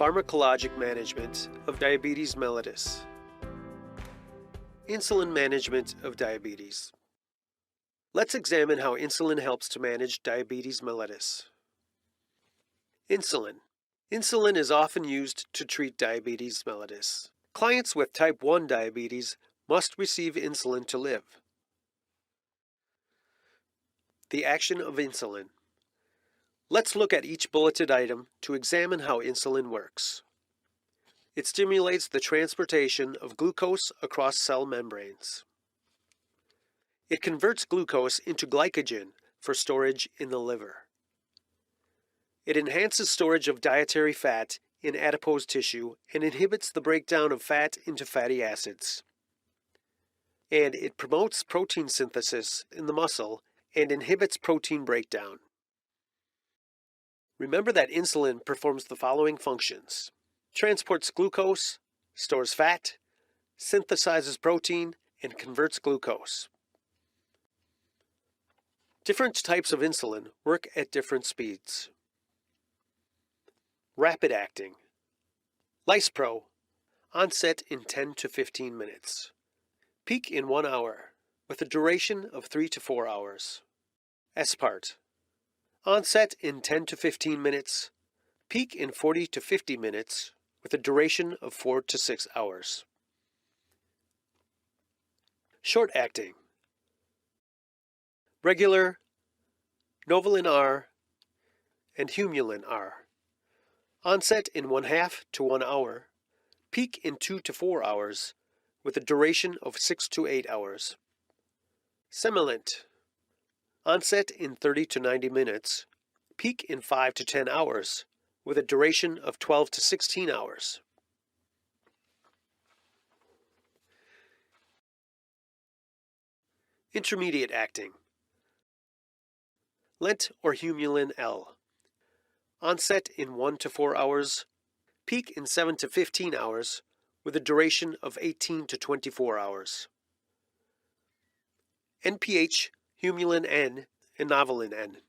Pharmacologic management of diabetes mellitus. Insulin management of diabetes. Let's examine how insulin helps to manage diabetes mellitus. Insulin. Insulin is often used to treat diabetes mellitus. Clients with type 1 diabetes must receive insulin to live. The action of insulin. Let's look at each bulleted item to examine how insulin works. It stimulates the transportation of glucose across cell membranes. It converts glucose into glycogen for storage in the liver. It enhances storage of dietary fat in adipose tissue and inhibits the breakdown of fat into fatty acids. And it promotes protein synthesis in the muscle and inhibits protein breakdown. Remember that insulin performs the following functions: transports glucose, stores fat, synthesizes protein, and converts glucose. Different types of insulin work at different speeds. Rapid acting. Lispro, onset in 10 to 15 minutes. Peak in 1 hour, with a duration of 3 to 4 hours. Aspart, onset in 10 to 15 minutes, peak in 40 to 50 minutes, with a duration of 4 to 6 hours. Short acting. Regular, Novolin R, and Humulin R. Onset in 1/2 to 1 hour, peak in 2 to 4 hours, with a duration of 6 to 8 hours. Semilint. Onset in 30 to 90 minutes, peak in 5 to 10 hours, with a duration of 12 to 16 hours. Intermediate acting. Lent or Humulin L. Onset in 1 to 4 hours, peak in 7 to 15 hours, with a duration of 18 to 24 hours. NPH, Humulin N, and Novolin N.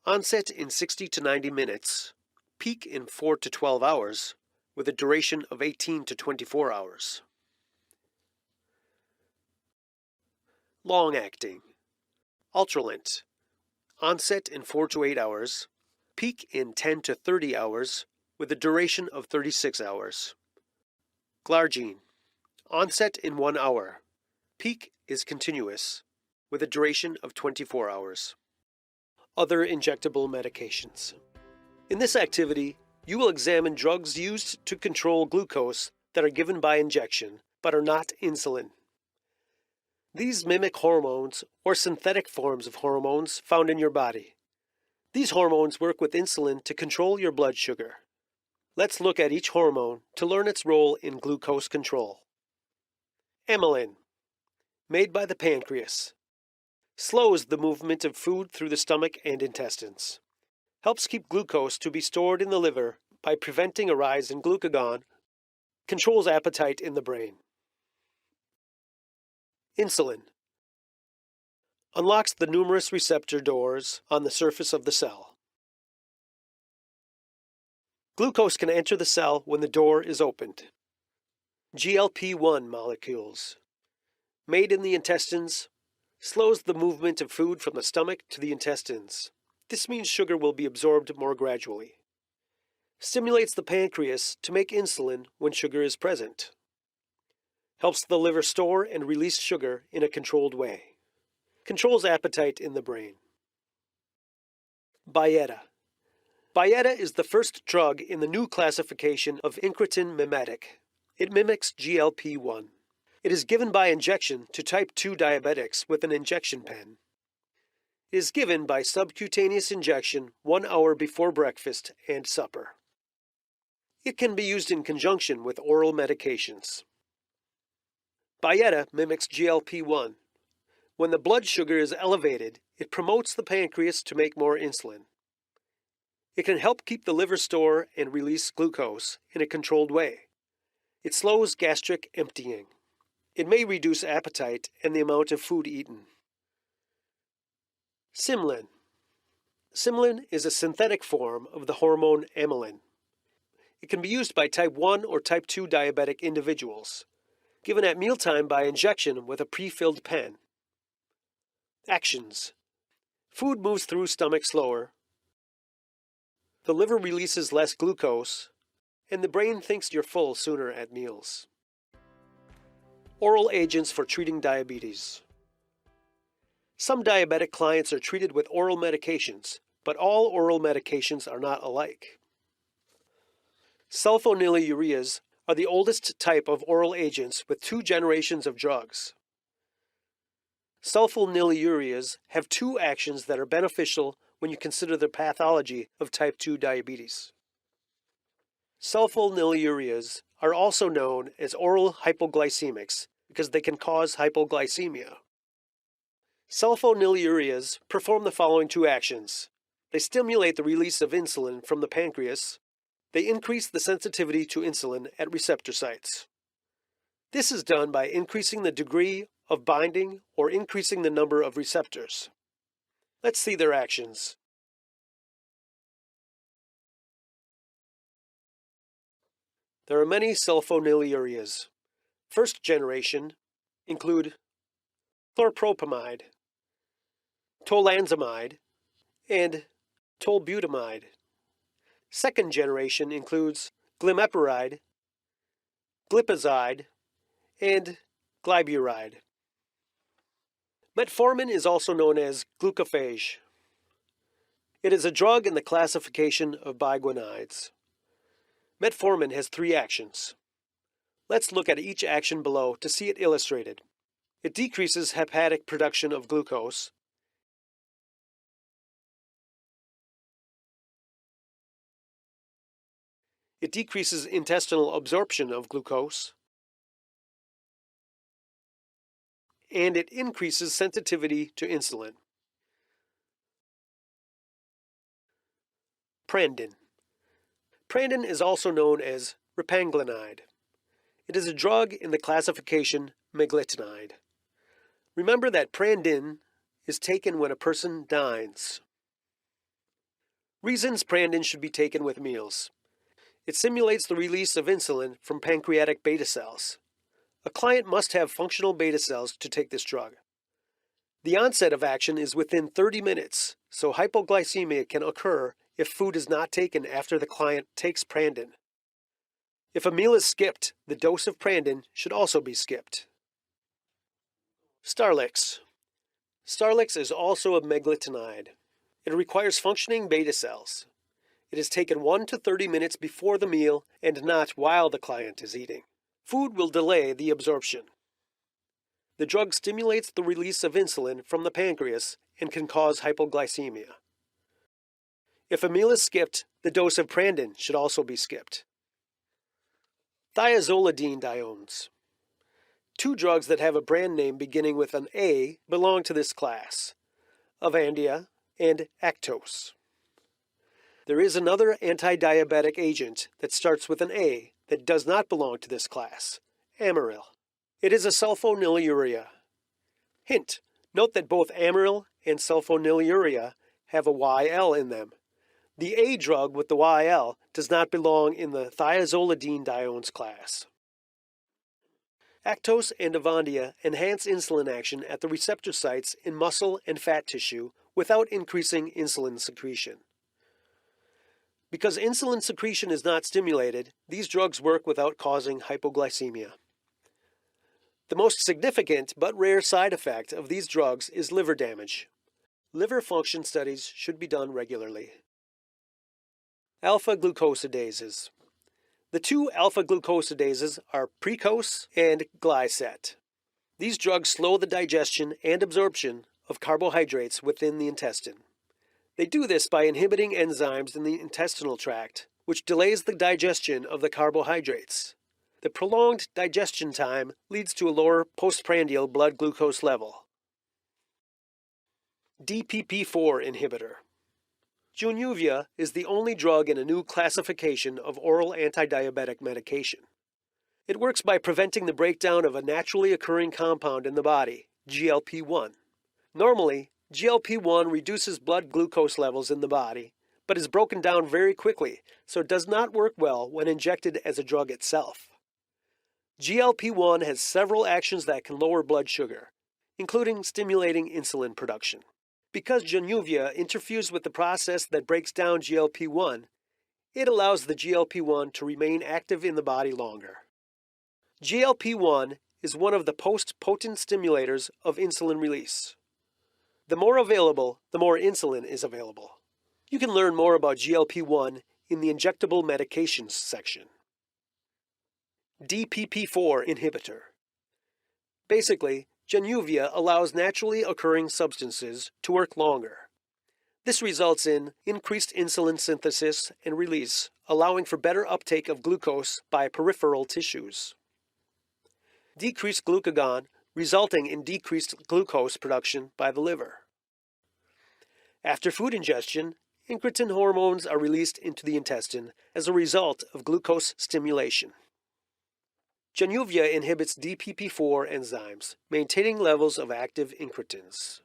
Onset in 60 to 90 minutes, peak in 4 to 12 hours, with a duration of 18 to 24 hours. Long-acting. Ultralint. Onset in 4 to 8 hours, peak in 10 to 30 hours, with a duration of 36 hours. Glargine. Onset in 1 hour. Peak is continuous, with a duration of 24 hours. Other injectable medications. In this activity, you will examine drugs used to control glucose that are given by injection, but are not insulin. These mimic hormones or synthetic forms of hormones found in your body. These hormones work with insulin to control your blood sugar. Let's look at each hormone to learn its role in glucose control. Amylin, made by the pancreas, slows the movement of food through the stomach and intestines, helps keep glucose to be stored in the liver by preventing a rise in glucagon, controls appetite in the brain. Insulin unlocks the numerous receptor doors on the surface of the cell. Glucose can enter the cell when the door is opened. GLP-1 molecules, made in the intestines, slows the movement of food from the stomach to the intestines. This means sugar will be absorbed more gradually. Stimulates the pancreas to make insulin when sugar is present. Helps the liver store and release sugar in a controlled way. Controls appetite in the brain. Byetta. Byetta is the first drug in the new classification of incretin mimetic. It mimics GLP-1. It is given by injection to type 2 diabetics with an injection pen. It is given by subcutaneous injection 1 hour before breakfast and supper. It can be used in conjunction with oral medications. Byetta mimics GLP-1. When the blood sugar is elevated, it promotes the pancreas to make more insulin. It can help keep the liver store and release glucose in a controlled way. It slows gastric emptying. It may reduce appetite and the amount of food eaten. Simlin. Simlin is a synthetic form of the hormone amylin. It can be used by type 1 or type 2 diabetic individuals, given at mealtime by injection with a pre-filled pen. Actions: food moves through stomach slower, the liver releases less glucose, and the brain thinks you're full sooner at meals. Oral agents for treating diabetes. Some diabetic clients are treated with oral medications, but all oral medications are not alike. Sulfonylureas are the oldest type of oral agents with 2 generations of drugs. Sulfonylureas have 2 actions that are beneficial when you consider the pathology of type 2 diabetes. Sulfonylureas are also known as oral hypoglycemics because they can cause hypoglycemia. Sulfonylureas perform the following 2 actions. They stimulate the release of insulin from the pancreas. They increase the sensitivity to insulin at receptor sites. This is done by increasing the degree of binding or increasing the number of receptors. Let's see their actions. There are many sulfonylureas. First generation include chlorpropamide, tolanzamide, and tolbutamide. Second generation includes glimepiride, glipizide, and gliburide. Metformin is also known as glucophage. It is a drug in the classification of biguanides. Metformin has 3 actions. Let's look at each action below to see it illustrated. It decreases hepatic production of glucose. It decreases intestinal absorption of glucose. And it increases sensitivity to insulin. Prandin. Prandin is also known as repaglinide. It is a drug in the classification meglitinide. Remember that Prandin is taken when a person dines. Reasons Prandin should be taken with meals. It simulates the release of insulin from pancreatic beta cells. A client must have functional beta cells to take this drug. The onset of action is within 30 minutes, so hypoglycemia can occur if food is not taken after the client takes Prandin. If a meal is skipped, the dose of Prandin should also be skipped. Starlix. Starlix is also a meglitinide. It requires functioning beta cells. It is taken 1 to 30 minutes before the meal and not while the client is eating. Food will delay the absorption. The drug stimulates the release of insulin from the pancreas and can cause hypoglycemia. If a meal is skipped, the dose of Prandin should also be skipped. Thiazolidinediones. 2 drugs that have a brand name beginning with an A belong to this class: Avandia and Actos. There is another anti-diabetic agent that starts with an A that does not belong to this class: Amaryl. It is a sulfonylurea. Hint: note that both Amaryl and sulfonylurea have a YL in them. The A drug with the YL does not belong in the thiazolidinediones class. Actos and Avandia enhance insulin action at the receptor sites in muscle and fat tissue without increasing insulin secretion. Because insulin secretion is not stimulated, these drugs work without causing hypoglycemia. The most significant but rare side effect of these drugs is liver damage. Liver function studies should be done regularly. Alpha-glucosidases. The 2 alpha-glucosidases are Precose and Glyset. These drugs slow the digestion and absorption of carbohydrates within the intestine. They do this by inhibiting enzymes in the intestinal tract, which delays the digestion of the carbohydrates. The prolonged digestion time leads to a lower postprandial blood glucose level. DPP-4 inhibitor. Junuvia is the only drug in a new classification of oral anti-diabetic medication. It works by preventing the breakdown of a naturally occurring compound in the body, GLP-1. Normally, GLP-1 reduces blood glucose levels in the body, but is broken down very quickly, so it does not work well when injected as a drug itself. GLP-1 has several actions that can lower blood sugar, including stimulating insulin production. Because Januvia interferes with the process that breaks down GLP-1, it allows the GLP-1 to remain active in the body longer. GLP-1 is one of the potent stimulators of insulin release. The more available, the more insulin is available. You can learn more about GLP-1 in the injectable medications section. DPP-4 inhibitor. Basically, Januvia allows naturally occurring substances to work longer. This results in increased insulin synthesis and release, allowing for better uptake of glucose by peripheral tissues. Decreased glucagon, resulting in decreased glucose production by the liver. After food ingestion, incretin hormones are released into the intestine as a result of glucose stimulation. Januvia inhibits DPP-4 enzymes, maintaining levels of active incretins.